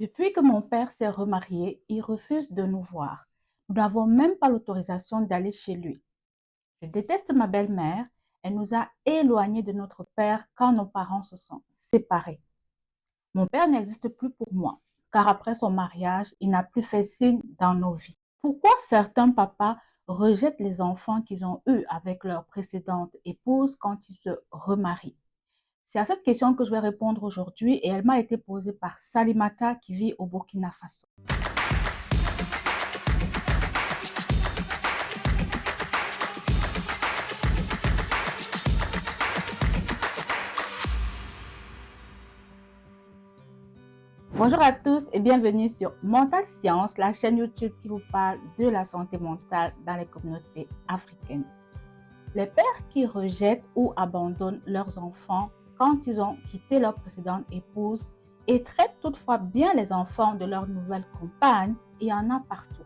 Depuis que mon père s'est remarié, il refuse de nous voir. Nous n'avons même pas l'autorisation d'aller chez lui. Je déteste ma belle-mère. Elle nous a éloignés de notre père quand nos parents se sont séparés. Mon père n'existe plus pour moi, car après son mariage, il n'a plus fait signe dans nos vies. Pourquoi certains papas rejettent les enfants qu'ils ont eus avec leur précédente épouse quand ils se remarient? C'est à cette question que je vais répondre aujourd'hui et elle m'a été posée par Salimata qui vit au Burkina Faso. Bonjour à tous et bienvenue sur Mental Science, la chaîne YouTube qui vous parle de la santé mentale dans les communautés africaines. Les pères qui rejettent ou abandonnent leurs enfants quand ils ont quitté leur précédente épouse et traitent toutefois bien les enfants de leur nouvelle compagne, il y en a partout,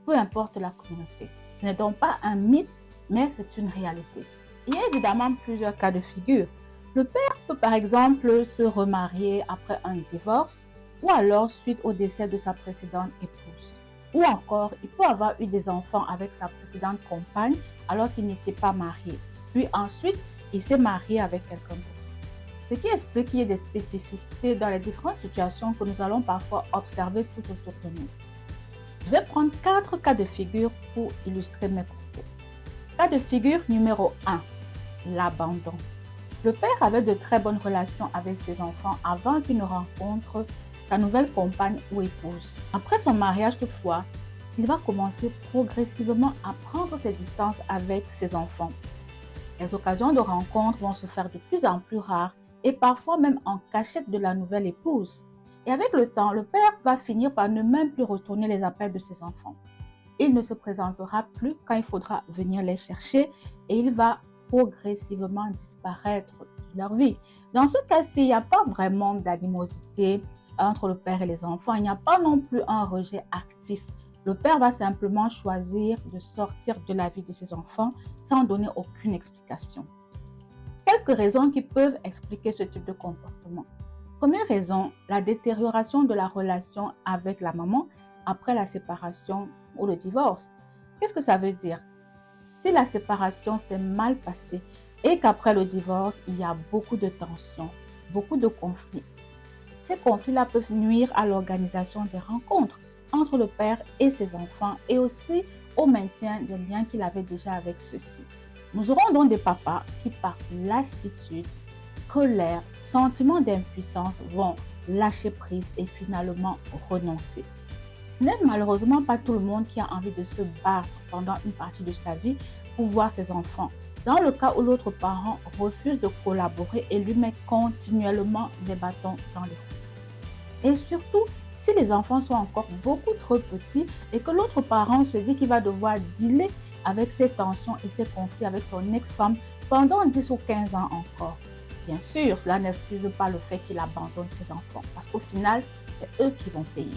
peu importe la communauté. Ce n'est donc pas un mythe, mais c'est une réalité. Il y a évidemment plusieurs cas de figure. Le père peut par exemple se remarier après un divorce ou alors suite au décès de sa précédente épouse. Ou encore, il peut avoir eu des enfants avec sa précédente compagne alors qu'il n'était pas marié. Puis ensuite, il s'est marié avec quelqu'un d'autre. Ce qui explique qu'il y ait des spécificités dans les différentes situations que nous allons parfois observer tout autour de nous. Je vais prendre 4 cas de figure pour illustrer mes propos. Cas de figure numéro 1, l'abandon. Le père avait de très bonnes relations avec ses enfants avant qu'il ne rencontre sa nouvelle compagne ou épouse. Après son mariage toutefois, il va commencer progressivement à prendre ses distances avec ses enfants. Les occasions de rencontre vont se faire de plus en plus rares et parfois même en cachette de la nouvelle épouse. Et avec le temps, le père va finir par ne même plus retourner les appels de ses enfants. Il ne se présentera plus quand il faudra venir les chercher et il va progressivement disparaître de leur vie. Dans ce cas-ci, il n'y a pas vraiment d'animosité entre le père et les enfants. Il n'y a pas non plus un rejet actif. Le père va simplement choisir de sortir de la vie de ses enfants sans donner aucune explication. Quelques raisons qui peuvent expliquer ce type de comportement. Première raison, la détérioration de la relation avec la maman après la séparation ou le divorce. Qu'est-ce que ça veut dire? Si la séparation s'est mal passée et qu'après le divorce, il y a beaucoup de tensions, beaucoup de conflits, ces conflits-là peuvent nuire à l'organisation des rencontres entre le père et ses enfants et aussi au maintien des liens qu'il avait déjà avec ceux-ci. Nous aurons donc des papas qui, par lassitude, colère, sentiment d'impuissance, vont lâcher prise et finalement renoncer. Ce n'est malheureusement pas tout le monde qui a envie de se battre pendant une partie de sa vie pour voir ses enfants. Dans le cas où l'autre parent refuse de collaborer et lui met continuellement des bâtons dans les roues. Et surtout, si les enfants sont encore beaucoup trop petits et que l'autre parent se dit qu'il va devoir dealer avec ses tensions et ses conflits avec son ex-femme pendant 10 ou 15 ans encore. Bien sûr, cela n'excuse pas le fait qu'il abandonne ses enfants parce qu'au final, c'est eux qui vont payer.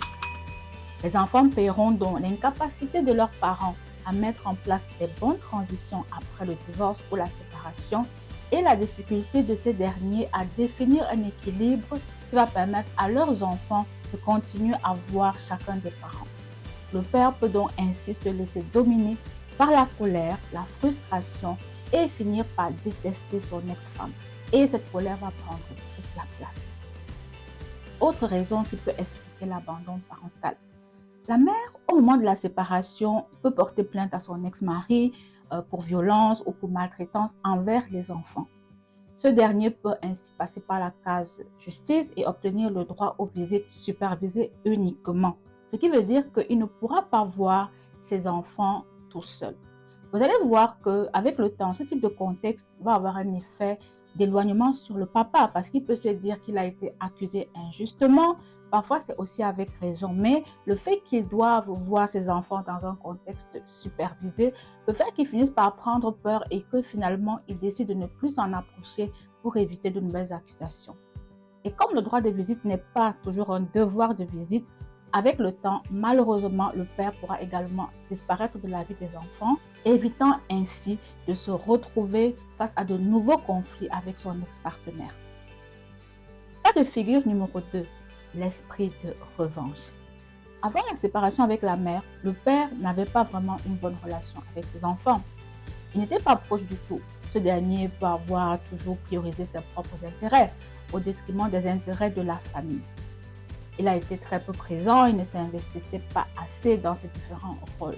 Les enfants paieront donc l'incapacité de leurs parents à mettre en place des bonnes transitions après le divorce ou la séparation et la difficulté de ces derniers à définir un équilibre qui va permettre à leurs enfants de continuer à voir chacun des parents. Le père peut donc ainsi se laisser dominer par la colère, la frustration et finir par détester son ex-femme. Et cette colère va prendre toute la place. Autre raison qui peut expliquer l'abandon parental. La mère, au moment de la séparation, peut porter plainte à son ex-mari pour violence ou pour maltraitance envers les enfants. Ce dernier peut ainsi passer par la case justice et obtenir le droit aux visites supervisées uniquement. Ce qui veut dire qu'il ne pourra pas voir ses enfants tout seul. Vous allez voir qu'avec le temps, ce type de contexte va avoir un effet d'éloignement sur le papa parce qu'il peut se dire qu'il a été accusé injustement. Parfois, c'est aussi avec raison, mais le fait qu'il doive voir ses enfants dans un contexte supervisé peut faire qu'ils finissent par prendre peur et que finalement, ils décident de ne plus s'en approcher pour éviter de nouvelles accusations. Et comme le droit de visite n'est pas toujours un devoir de visite, avec le temps, malheureusement, le père pourra également disparaître de la vie des enfants, évitant ainsi de se retrouver face à de nouveaux conflits avec son ex-partenaire. Cas de figure numéro 2. l'esprit de revanche. Avant la séparation avec la mère, le père n'avait pas vraiment une bonne relation avec ses enfants. Il n'était pas proche du tout. Ce dernier peut avoir toujours priorisé ses propres intérêts au détriment des intérêts de la famille. Il a été très peu présent, il ne s'investissait pas assez dans ses différents rôles.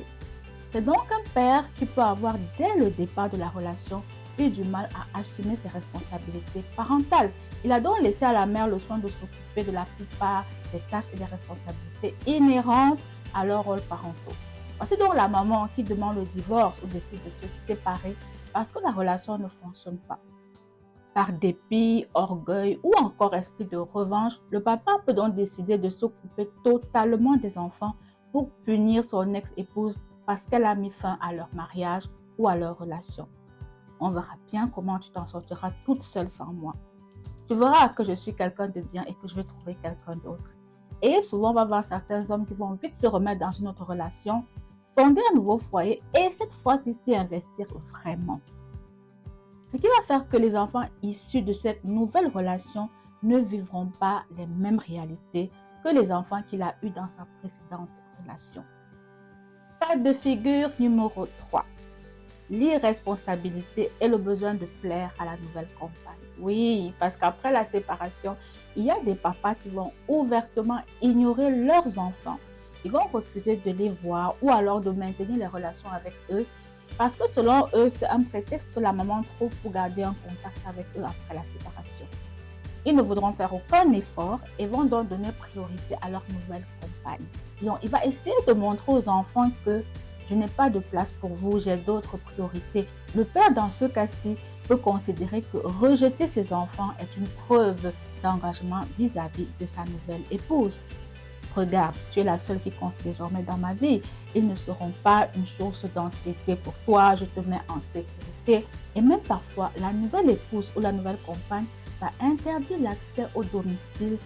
C'est donc un père qui peut avoir, dès le départ de la relation, eu du mal à assumer ses responsabilités parentales. Il a donc laissé à la mère le soin de s'occuper de la plupart des tâches et des responsabilités inhérentes à leurs rôles parentaux. Voici donc la maman qui demande le divorce ou décide de se séparer parce que la relation ne fonctionne pas. Par dépit, orgueil ou encore esprit de revanche, le papa peut donc décider de s'occuper totalement des enfants pour punir son ex-épouse parce qu'elle a mis fin à leur mariage ou à leur relation. On verra bien comment tu t'en sortiras toute seule sans moi. Tu verras que je suis quelqu'un de bien et que je vais trouver quelqu'un d'autre. Et souvent, on va voir certains hommes qui vont vite se remettre dans une autre relation, fonder un nouveau foyer et cette fois-ci s'y investir vraiment. Ce qui va faire que les enfants issus de cette nouvelle relation ne vivront pas les mêmes réalités que les enfants qu'il a eus dans sa précédente relation. Cas de figure numéro 3. L'irresponsabilité et le besoin de plaire à la nouvelle compagne. Oui, parce qu'après la séparation, il y a des papas qui vont ouvertement ignorer leurs enfants. Ils vont refuser de les voir ou alors de maintenir les relations avec eux parce que selon eux, c'est un prétexte que la maman trouve pour garder un contact avec eux après la séparation. Ils ne voudront faire aucun effort et vont donc donner priorité à leur nouvelle compagne. Donc, il va essayer de montrer aux enfants que je n'ai pas de place pour vous, j'ai d'autres priorités. Le père, dans ce cas-ci, peut considérer que rejeter ses enfants est une preuve d'engagement vis-à-vis de sa nouvelle épouse. Regarde, tu es la seule qui compte désormais dans ma vie. Ils ne seront pas une source d'anxiété pour toi, je te mets en sécurité. Et même parfois, la nouvelle épouse ou la nouvelle compagne va interdire l'accès au domicile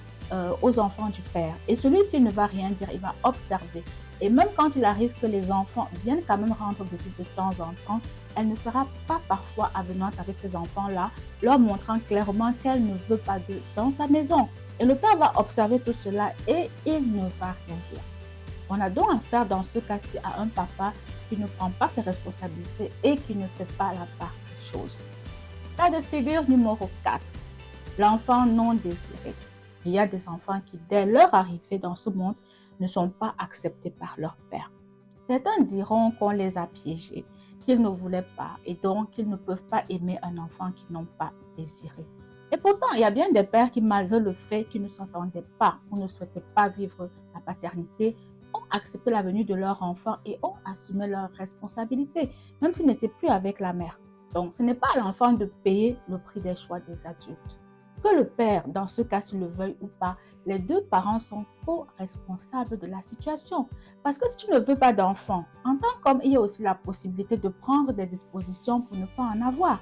aux enfants du père. Et celui-ci ne va rien dire, il va observer. Et même quand il arrive que les enfants viennent quand même rendre visite de temps en temps, elle ne sera pas parfois avenante avec ces enfants-là, leur montrant clairement qu'elle ne veut pas d'eux dans sa maison. Et le père va observer tout cela et il ne va rien dire. On a donc affaire dans ce cas-ci à un papa qui ne prend pas ses responsabilités et qui ne fait pas la part des choses. Cas de figure numéro 4. L'enfant non désiré. Il y a des enfants qui, dès leur arrivée dans ce monde, ne sont pas acceptés par leur père. Certains diront qu'on les a piégés, qu'ils ne voulaient pas et donc qu'ils ne peuvent pas aimer un enfant qu'ils n'ont pas désiré. Et pourtant, il y a bien des pères qui, malgré le fait qu'ils ne s'entendaient pas ou ne souhaitaient pas vivre la paternité, ont accepté la venue de leur enfant et ont assumé leurs responsabilités, même s'ils n'étaient plus avec la mère. Donc, ce n'est pas à l'enfant de payer le prix des choix des adultes. Que le père, dans ce cas, s'il le veuille ou pas, les deux parents sont co-responsables de la situation. Parce que si tu ne veux pas d'enfant, en tant qu'homme, il y a aussi la possibilité de prendre des dispositions pour ne pas en avoir.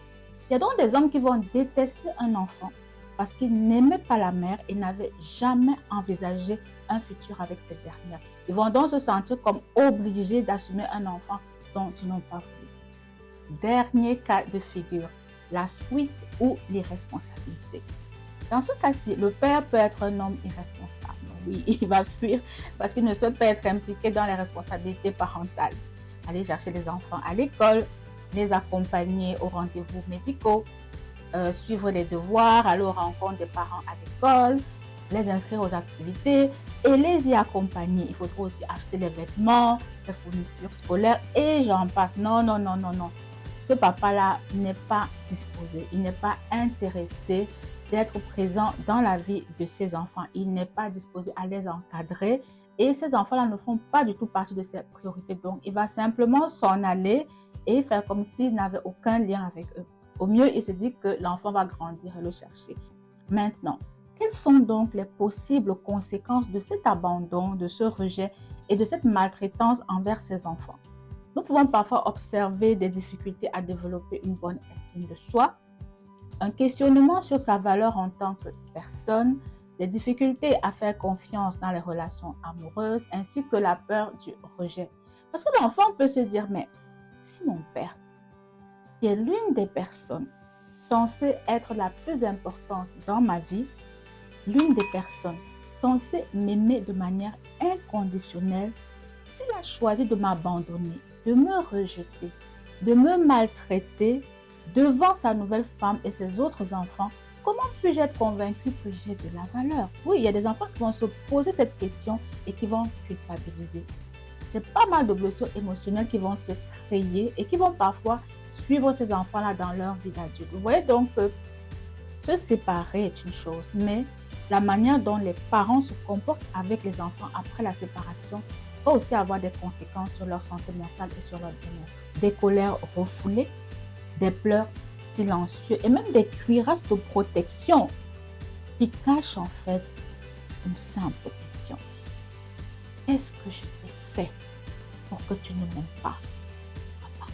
Il y a donc des hommes qui vont détester un enfant parce qu'ils n'aimaient pas la mère et n'avaient jamais envisagé un futur avec cette dernière. Ils vont donc se sentir comme obligés d'assumer un enfant dont ils n'ont pas voulu. Dernier cas de figure, la fuite ou l'irresponsabilité. Dans ce cas-ci, le père peut être un homme irresponsable. Oui, il va fuir parce qu'il ne souhaite pas être impliqué dans les responsabilités parentales. Aller chercher les enfants à l'école, les accompagner aux rendez-vous médicaux, suivre les devoirs, aller aux rencontres des parents à l'école, les inscrire aux activités et les y accompagner. Il faudra aussi acheter les vêtements, les fournitures scolaires et j'en passe. Non, non, non, non, non. Ce papa-là n'est pas disposé, il n'est pas intéressé d'être présent dans la vie de ses enfants. Il n'est pas disposé à les encadrer et ces enfants-là ne font pas du tout partie de ses priorités. Donc, il va simplement s'en aller et faire comme s'il n'avait aucun lien avec eux. Au mieux, il se dit que l'enfant va grandir et le chercher. Maintenant, quelles sont donc les possibles conséquences de cet abandon, de ce rejet et de cette maltraitance envers ses enfants? Nous pouvons parfois observer des difficultés à développer une bonne estime de soi, un questionnement sur sa valeur en tant que personne, des difficultés à faire confiance dans les relations amoureuses, ainsi que la peur du rejet. Parce que l'enfant peut se dire, mais si mon père, qui est l'une des personnes censées être la plus importante dans ma vie, l'une des personnes censé m'aimer de manière inconditionnelle, s'il a choisi de m'abandonner, de me rejeter, de me maltraiter devant sa nouvelle femme et ses autres enfants, comment puis-je être convaincu que j'ai de la valeur? Oui, il y a des enfants qui vont se poser cette question et qui vont culpabiliser. C'est pas mal de blessures émotionnelles qui vont se créer et qui vont parfois suivre ces enfants-là dans leur vie d'adulte. Vous voyez donc que se séparer est une chose, mais la manière dont les parents se comportent avec les enfants après la séparation va aussi avoir des conséquences sur leur santé mentale et sur leur bien-être. Des colères refoulées, des pleurs silencieux et même des cuirasses de protection qui cachent en fait une simple question. Qu'est-ce que je t'ai fait pour que tu ne m'aimes pas, papa?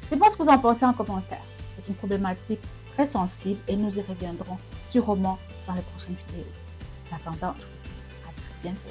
C'est pas ce que vous en pensez en commentaire. C'est une problématique très sensible et nous y reviendrons sûrement dans les prochaines vidéos. En attendant, je vous dis à très bientôt.